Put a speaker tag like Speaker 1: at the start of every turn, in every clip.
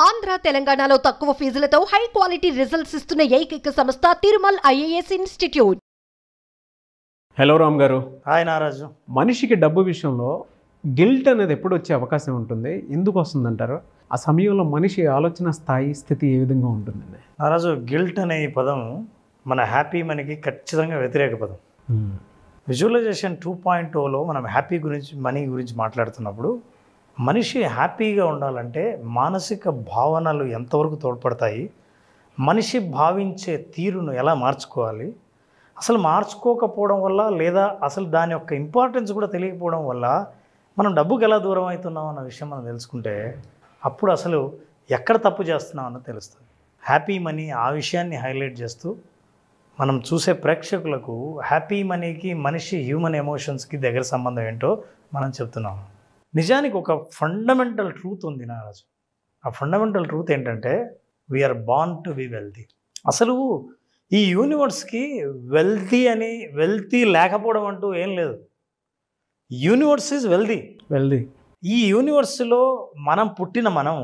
Speaker 1: ఆంధ్ర తెలంగాణలో తక్కువ ఫీజులతో high quality results ఇస్తున్న ఏకైక సంస్థ Tirumal IAS institute.
Speaker 2: Hello Ram గారు.
Speaker 3: హాయ్ నారాజు.
Speaker 2: మనిషికి డబ్బు విషయంలో గిల్ట్ అనేది ఎప్పుడు వచ్చే అవకాశం ఉంటుంది, ఎందుకు వస్తుందంటారు? ఆ సమయంలో మనిషి ఆలోచన స్థితి ఏ విధంగా ఉంటుందండి?
Speaker 3: నారాజు, గిల్ట్ అనే ఈ పదం మన హ్యాపీ మనకి ఖచ్చితంగా వ్యతిరేక పదం. విజువలైజేషన్ 2.0లో మనం మనీ గురించి మాట్లాడుతున్నప్పుడు మనిషి హ్యాపీగా ఉండాలంటే మానసిక భావనలు ఎంతవరకు తోడ్పడతాయి, మనిషి భావించే తీరును ఎలా మార్చుకోవాలి, అసలు మార్చుకోకపోవడం వల్ల లేదా అసలు దాని యొక్క ఇంపార్టెన్స్ కూడా తెలియకపోవడం వల్ల మనం డబ్బుకి ఎలా దూరం అవుతున్నాం అన్న విషయం మనం తెలుసుకుంటే అప్పుడు అసలు ఎక్కడ తప్పు చేస్తున్నాం అన్నది తెలుస్తుంది. హ్యాపీ మనీ ఆ విషయాన్ని హైలైట్ చేస్తూ మనం చూసే ప్రేక్షకులకు హ్యాపీ మనీకి మనిషి హ్యూమన్ ఎమోషన్స్కి దగ్గర సంబంధం ఏంటో మనం చెప్తున్నాము. నిజానికి ఒక ఫండమెంటల్ ట్రూత్ ఉంది నారాజు. ఆ ఫండమెంటల్ ట్రూత్ ఏంటంటే we are born to be wealthy. అసలు ఈ యూనివర్స్కి వెల్తీ లేకపోవడం అంటూ ఏం లేదు. Universe is wealthy. ఈ యూనివర్స్లో మనం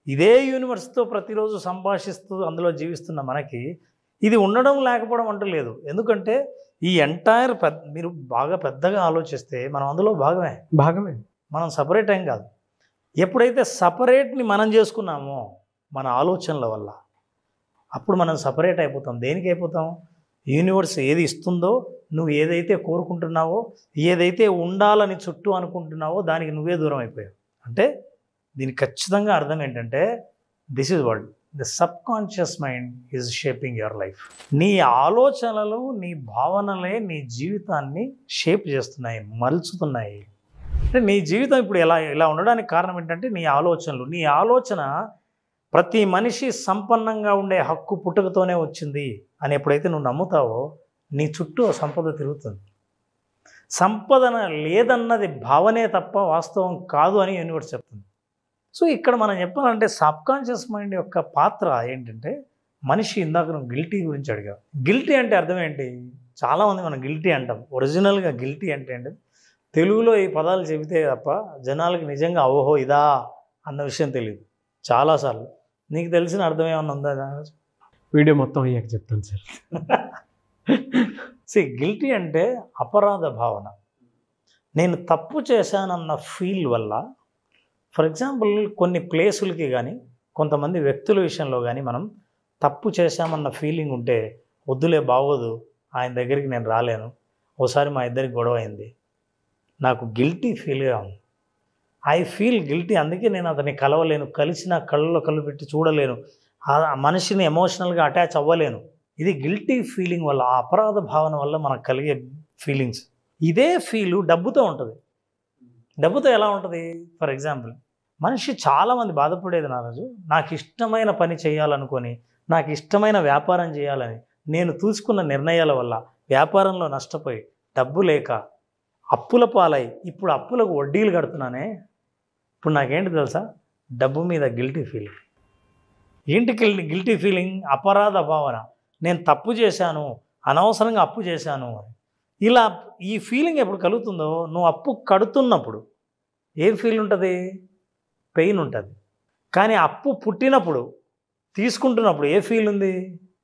Speaker 3: ఇదే యూనివర్స్తో ప్రతిరోజు సంభాషిస్తూ అందులో జీవిస్తున్న మనకి ఇది ఉండడం లేకపోవడం అంటూ లేదు. ఎందుకంటే ఈ ఎంటైర్ మీరు బాగా పెద్దగా ఆలోచిస్తే మనం అందులో భాగమే. మనం సపరేట్ ఏం కాదు. ఎప్పుడైతే సపరేట్ని మనం చేసుకున్నామో మన ఆలోచనల వల్ల అప్పుడు మనం సపరేట్ అయిపోతాం. దేనికి అయిపోతాం? యూనివర్స్ ఏది ఇస్తుందో, నువ్వు ఏదైతే కోరుకుంటున్నావో, ఏదైతే ఉండాలని చుట్టూ అనుకుంటున్నావో దానికి నువ్వే దూరం అయిపోయావు. అంటే దీనికి ఖచ్చితంగా అర్థం ఏంటంటే this is what the sub conscious mind is shaping your life. నీ ఆలోచనలు, నీ భావనలే నీ జీవితాన్ని షేప్ చేస్తున్నాయి, మలుచుతున్నాయి. అంటే నీ జీవితం ఇప్పుడు ఇలా ఉండడానికి కారణం ఏంటంటే నీ ఆలోచనలు. నీ ఆలోచన ప్రతి మనిషి సంపన్నంగా ఉండే హక్కు పుట్టుకతోనే వచ్చింది అని ఎప్పుడైతే నువ్వు నమ్ముతావో నీ చుట్టూ సంపద తిరుగుతుంది. సంపదన లేదన్నది భావనే తప్ప వాస్తవం కాదు అని యూనివర్స్ చెప్తుంది. సో ఇక్కడ మనం చెప్పాలంటే సబ్ కాన్షియస్ మైండ్ యొక్క పాత్ర ఏంటంటే మనిషి ఇందాక నువ్వు గిల్టీ గురించి అడిగావు. గిల్టీ అంటే అర్థం ఏంటి? చాలామంది మనం గిల్టీ అంటాం. ఒరిజినల్గా గిల్టీ అంటే ఏంటి? తెలుగులో ఈ పదాలు చెబితే తప్ప జనాలకి నిజంగా ఓహో ఇదా అన్న విషయం తెలియదు చాలాసార్లు. నీకు తెలిసిన అర్థం ఏమన్నా ఉందా?
Speaker 2: వీడియో మొత్తం అయ్యాక చెప్తాను సార్.
Speaker 3: గిల్టీ అంటే అపరాధ భావన. నేను తప్పు చేశానన్న ఫీల్ వల్ల, ఫర్ ఎగ్జాంపుల్ కొన్ని ప్లేసులకి కానీ కొంతమంది వ్యక్తుల విషయంలో కానీ మనం తప్పు చేశామన్న ఫీలింగ్ ఉంటే వద్దులే బాగోదు, ఆయన దగ్గరికి నేను రాలేను, ఓసారి మా ఇద్దరికి గొడవ అయింది, నాకు గిల్టీ ఫీల్గా ఉంది, ఐ ఫీల్ గిల్టీ, అందుకే నేను అతన్ని కలవలేను, కలిసిన కళ్ళలో కళ్ళు పెట్టి చూడలేను, ఆ మనిషిని ఎమోషనల్గా అటాచ్ అవ్వలేను. ఇది గిల్టీ ఫీలింగ్ వల్ల, ఆ అపరాధ భావన వల్ల మనకు కలిగే ఫీలింగ్స్. ఇదే ఫీలు డబ్బుతో ఉంటుంది. డబ్బుతో ఎలా ఉంటుంది? ఫర్ ఎగ్జాంపుల్ మనిషి చాలామంది బాధపడేది నారాజు, నాకు ఇష్టమైన పని చేయాలనుకొని, నాకు ఇష్టమైన వ్యాపారం చేయాలని నేను తీసుకున్న నిర్ణయాల వల్ల వ్యాపారంలో నష్టపోయి డబ్బు లేక అప్పుల పాలై ఇప్పుడు అప్పులకు వడ్డీలు కడుతున్నానే, ఇప్పుడు నాకేంటి తెలుసా? డబ్బు మీద గిల్టీ ఫీలింగ్. ఏంటి గిల్టీ ఫీలింగ్? అపరాధ భావన. నేను తప్పు చేశాను, అనవసరంగా అప్పు చేశాను. ఇలా ఈ ఫీలింగ్ ఎప్పుడు కలుగుతుందో, నువ్వు అప్పు కడుతున్నప్పుడు ఏం ఫీల్ ఉంటుంది? పెయిన్ ఉంటుంది. కానీ అప్పు పుట్టినప్పుడు, తీసుకుంటున్నప్పుడు ఏ ఫీల్ ఉంది?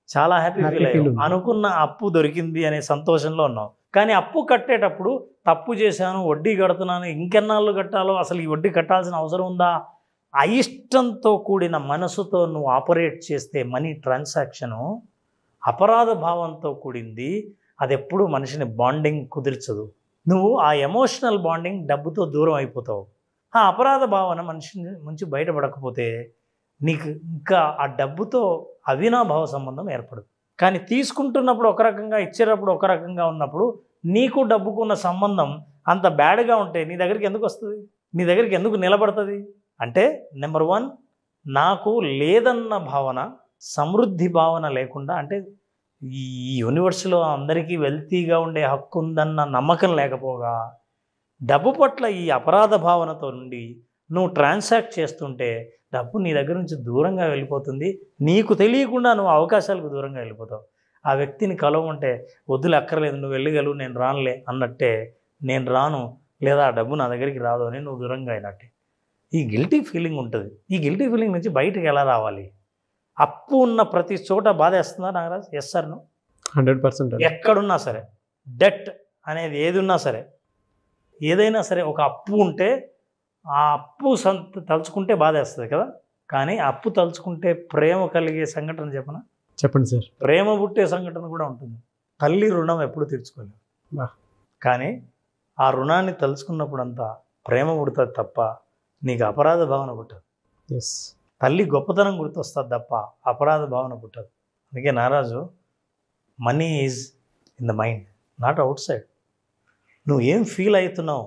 Speaker 3: చాలా హ్యాపీ ఫీల్ అయ్యావు. అనుకున్న అప్పు దొరికింది అనే సంతోషంలో ఉన్నావు. కానీ అప్పు కట్టేటప్పుడు తప్పు చేశాను, వడ్డీ కడుతున్నాను, ఇంకెన్నాళ్ళు కట్టాలో, అసలు ఈ వడ్డీ కట్టాల్సిన అవసరం ఉందా? అయిష్టంతో కూడిన మనసుతో నువ్వు ఆపరేట్ చేస్తే మనీ ట్రాన్సాక్షను అపరాధ భావంతో కూడింది. అది ఎప్పుడు మనిషిని బాండింగ్ కుదిర్చదు. నువ్వు ఆ ఎమోషనల్ బాండింగ్ డబ్బుతో దూరం అయిపోతావు. ఆ అపరాధ భావన మనిషిని నుంచి బయటపడకపోతే నీకు ఇంకా ఆ డబ్బుతో అవినాభావ సంబంధం ఏర్పడదు. కానీ తీసుకుంటున్నప్పుడు ఒక రకంగా, ఇచ్చేటప్పుడు ఒక రకంగా ఉన్నప్పుడు నీకు డబ్బుకున్న సంబంధం అంత బ్యాడ్గా ఉంటే నీ దగ్గరికి ఎందుకు వస్తుంది? నీ దగ్గరికి ఎందుకు నిలబడుతుంది? అంటే నెంబర్ 1, నాకు లేదన్న భావన, సమృద్ధి భావన లేకుండా, అంటే ఈ యూనివర్స్లో అందరికీ వెల్తీగా ఉండే హక్కు ఉందన్న నమ్మకం లేకపోగా డబ్బు పట్ల ఈ అపరాధ భావనతో నుండి నువ్వు ట్రాన్సాక్ట్ చేస్తుంటే డబ్బు నీ దగ్గర నుంచి దూరంగా వెళ్ళిపోతుంది. నీకు తెలియకుండా నువ్వు అవకాశాలకు దూరంగా వెళ్ళిపోతావు. ఆ వ్యక్తిని కలవమంటే వద్దులు అక్కర్లేదు, నువ్వు వెళ్ళగలవు, నేను రానులే అన్నట్టే నేను రాను, లేదా ఆ డబ్బు నా దగ్గరికి రాదు అని నువ్వు దూరంగా అయినట్టే. ఈ గిల్టీ ఫీలింగ్ ఉంటుంది. ఈ గిల్టీ ఫీలింగ్ నుంచి బయటకు ఎలా రావాలి? అప్పు ఉన్న ప్రతి చోట బాధేస్తుందా నాగరాజ్? Yes sir no?
Speaker 2: 100%.
Speaker 3: ఎక్కడున్నా సరే డెట్ అనేది ఏది ఉన్నా సరే, ఏదైనా సరే ఒక అప్పు ఉంటే ఆ అప్పు తలుచుకుంటే బాధేస్తుంది కదా. కానీ అప్పు తలుచుకుంటే ప్రేమ కలిగే సంఘటన చెప్పనా?
Speaker 2: చెప్పండి సార్.
Speaker 3: ప్రేమ పుట్టే సంఘటన కూడా ఉంటుంది. తల్లి రుణం ఎప్పుడు తీర్చుకోలేదు, కానీ ఆ రుణాన్ని తలుచుకున్నప్పుడంతా ప్రేమ పుడుతుంది తప్ప నీకు అపరాధ భావన పుట్టదు.
Speaker 2: ఎస్,
Speaker 3: తల్లి గొప్పతనం గుర్తొస్తుంది తప్ప అపరాధ భావన పుట్టదు. అందుకే Naraju, money is in the mind, not outside. నువ్వు ఏం ఫీల్ అవుతున్నావు?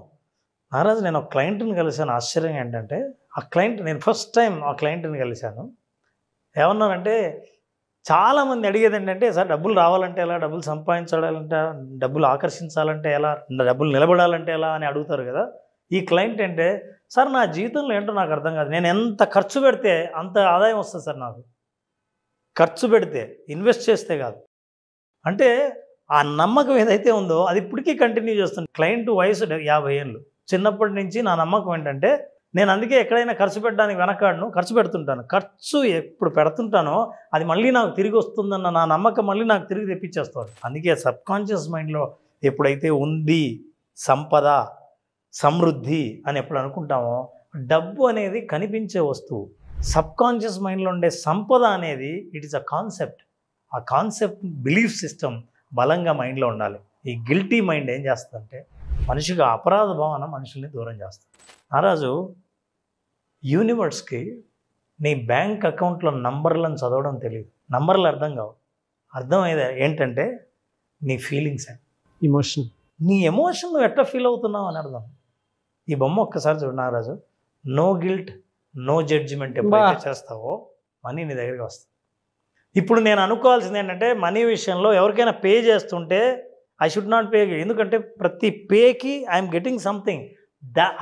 Speaker 3: నారాజు, నేను ఒక క్లయింట్ని కలిశాను. ఆశ్చర్యం ఏంటంటే, ఆ క్లయింట్, నేను ఫస్ట్ టైం ఆ క్లయింట్ని కలిశాను. ఏమన్నానంటే, చాలామంది అడిగేది ఏంటంటే, సార్ డబ్బులు రావాలంటే ఎలా, డబ్బులు సంపాదించాలంటే, డబ్బులు ఆకర్షించాలంటే ఎలా, డబ్బులు నిలబడాలంటే ఎలా అని అడుగుతారు కదా. ఈ క్లయింట్ అంటే, సార్ నా జీవితంలో ఏంటో నాకు అర్థం కాదు, నేను ఎంత ఖర్చు పెడితే అంత ఆదాయం వస్తుంది సార్ నాకు. ఖర్చు పెడితే, ఇన్వెస్ట్ చేస్తే కాదు. అంటే ఆ నమ్మకం ఏదైతే ఉందో అది ఇప్పటికీ కంటిన్యూ చేస్తుంది. క్లయింట్ వయసు 50 ఏళ్ళు. చిన్నప్పటి నుంచి నా నమ్మకం ఏంటంటే, నేను అందుకే ఎక్కడైనా ఖర్చు పెట్టడానికి వెనకాడను, ఖర్చు పెడుతుంటాను. ఖర్చు ఎప్పుడు పెడుతుంటానో అది మళ్ళీ నాకు తిరిగి వస్తుందన్న నా నమ్మకం మళ్ళీ నాకు తిరిగి తెప్పించేస్తాడు. అందుకే సబ్కాన్షియస్ మైండ్లో ఎప్పుడైతే ఉంది సంపద, సమృద్ధి అని ఎప్పుడు అనుకుంటామో, డబ్బు అనేది కనిపించే వస్తువు. సబ్కాన్షియస్ మైండ్లో ఉండే సంపద అనేది ఇట్ ఈస్ అ కాన్సెప్ట్. ఆ కాన్సెప్ట్, బిలీఫ్ సిస్టమ్ బలంగా మైండ్లో ఉండాలి. ఈ గిల్టీ మైండ్ ఏం చేస్తుందంటే, మనిషిగా అపరాధ భావన మనుషుల్ని దూరం చేస్తుంది. నారాజు, యూనివర్స్కి నీ బ్యాంక్ అకౌంట్లో నంబర్లను చదవడం తెలియదు, నంబర్లు అర్థం కావు. అర్థమయ్యేది ఏంటంటే నీ ఫీలింగ్స్,
Speaker 2: ఇమోషన్.
Speaker 3: నీ ఎమోషన్ నువ్వు ఎట్లా ఫీల్ అవుతున్నావు అని అర్థం. ఈ బొమ్మ ఒక్కసారి చూడు Nagaraju. No guilt, no judgement ఎప్పుడైతే చేస్తావో మనీ నీ దగ్గరికి వస్తుంది. ఇప్పుడు నేను అనుకోవాల్సింది ఏంటంటే, మనీ విషయంలో ఎవరికైనా పే చేస్తుంటే ఐ షుడ్ నాట్ పే, ఎందుకంటే ప్రతి పేకి ఐఎమ్ గెటింగ్ సంథింగ్.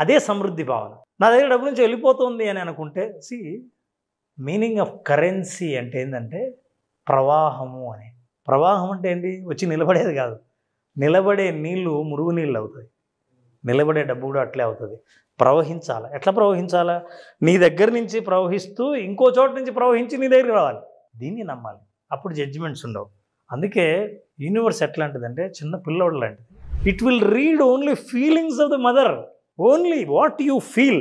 Speaker 3: అదే సమృద్ధి భావన. నా దగ్గర డబ్బు నుంచి వెళ్ళిపోతుంది అని అనుకుంటే, సి మీనింగ్ ఆఫ్ కరెన్సీ అంటే ఏంటంటే ప్రవాహము అని. ప్రవాహం అంటే ఏంటి? వచ్చి నిలబడేది కాదు. నిలబడే నీళ్ళు మురుగు నీళ్ళు అవుతాయి, నిలబడే డబ్బు కూడా అట్లే అవుతుంది. ప్రవహించాలా? ఎట్లా ప్రవహించాలా? నీ దగ్గర నుంచి ప్రవహిస్తూ ఇంకో చోట నుంచి ప్రవహించి నీ దగ్గరికి రావాలి. దీన్ని నమ్మాలి, అప్పుడు జడ్జిమెంట్స్ ఉండవు. అందుకే యూనివర్స్ ఎట్లాంటిదంటే చిన్న పిల్లోడు లాంటిది. It will read only feelings of the mother, only what you feel.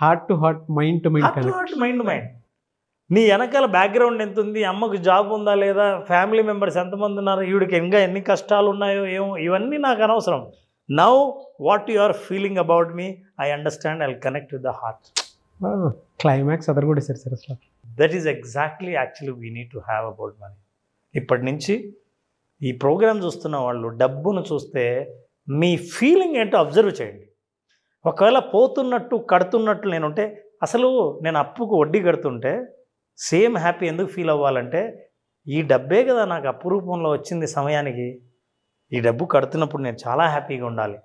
Speaker 2: Heart to heart, mind to mind,
Speaker 3: mind to mind. నీ వెనకాల బ్యాక్గ్రౌండ్ ఎంత ఉంది, అమ్మకు జాబ్ ఉందా లేదా, ఫ్యామిలీ మెంబర్స్ ఎంతమంది ఉన్నారు, ఈవిడికి ఇంకా ఎన్ని కష్టాలు ఉన్నాయో ఏమో, ఇవన్నీ నాకు అనవసరం. Now what you are feeling about me, I understand, I will connect with the heart.
Speaker 2: Climax అదర్ కూడా సార్ అసలు.
Speaker 3: That is exactly actually we need to have about money. ఇప్పటి నుంచి ఈ ప్రోగ్రామ్ చూస్తున్న వాళ్ళు డబ్బును చూస్తే మీ ఫీలింగ్ ఏంటో అబ్జర్వ్ చేయండి. ఒకవేళ పోతున్నట్టు కడుతున్నట్టు నేనుంటే, అసలు నేను అప్పుకు వడ్డీ కడుతుంటే సేమ్ హ్యాపీ ఎందుకు ఫీల్ అవ్వాలంటే, ఈ డబ్బే కదా నాకు అప్పు రూపంలో వచ్చింది సమయానికి, ఈ డబ్బు కడుతున్నప్పుడు నేను చాలా హ్యాపీగా ఉండాలి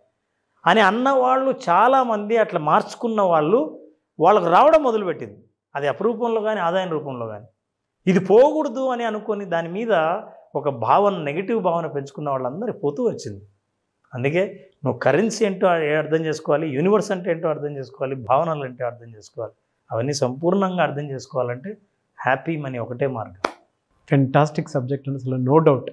Speaker 3: అని అన్నవాళ్ళు చాలామంది. అట్లా మార్చుకున్న వాళ్ళు, వాళ్ళకు రావడం మొదలుపెట్టింది. అది అప్రూపంలో కానీ ఆదాయం రూపంలో కానీ. ఇది పోకూడదు అని అనుకొని దాని మీద ఒక భావన, నెగిటివ్ భావన పెంచుకున్న వాళ్ళందరూ పోతూ వచ్చింది. అందుకే నువ్వు కరెన్సీ ఏంటో అర్థం చేసుకోవాలి, యూనివర్స్ అంటే ఏంటో అర్థం చేసుకోవాలి, భావనలు అంటే అర్థం చేసుకోవాలి. అవన్నీ సంపూర్ణంగా అర్థం చేసుకోవాలంటే హ్యాపీ మనీ ఒకటే మార్గం.
Speaker 2: ఫెంటాస్టిక్ సబ్జెక్ట్ అసలు, నో డౌట్.